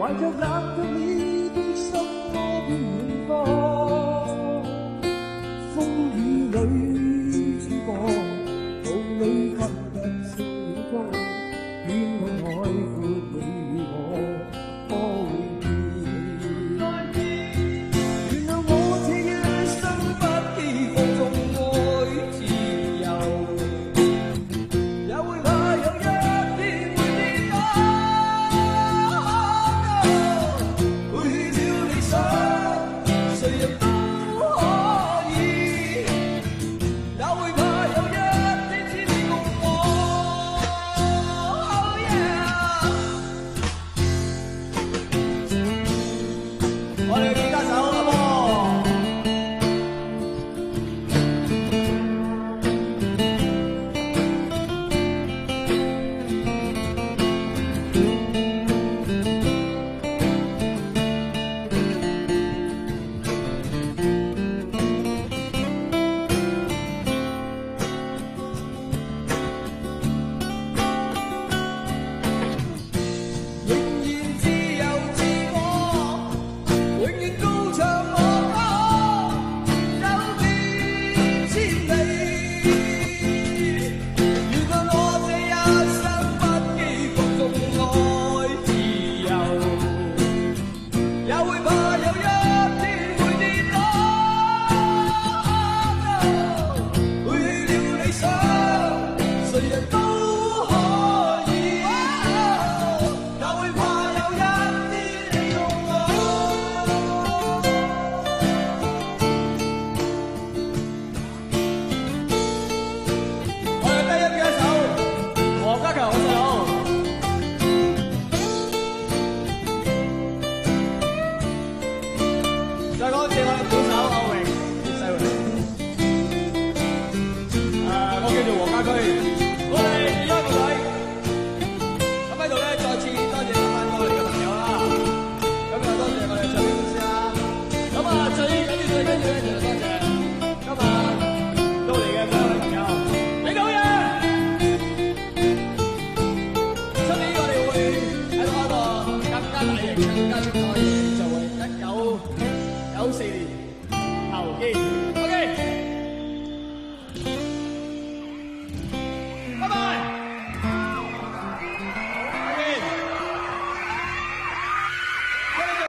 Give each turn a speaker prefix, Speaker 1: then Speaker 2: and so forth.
Speaker 1: 懷着冷卻你的心多變遠方，風雨裏主角，夢裏吸入笑風，願我海闊你我可會變？原諒我這一生不羈放縱愛自由，也會怕有一天會跌倒。背了理想，誰人都可以，也會怕有一天只你共我。Oh yeah！ 我哋吉他手好冇？仍然自由自我，永遠高唱我歌，走遍千里。原諒我這一生不羈放縱愛自由，也會怕有一天會跌倒。背棄了理想，誰人都可以，也會怕有一天你共我。我哋低音嘅一首，黃家強我細佬。再講謝我嘅鼓手歐榮，細榮。我叫做黃家駒，我哋2個女。咁喺度咧，再次多謝今晚過嚟嘅朋友啦。咁啊，多謝我哋唱片公司啦。咁啊，最緊要就多謝今晚到嚟嘅所有朋友，你好嘢！出年我哋會喺度開個更加大型、更加精彩嘅演奏會，1994年後期。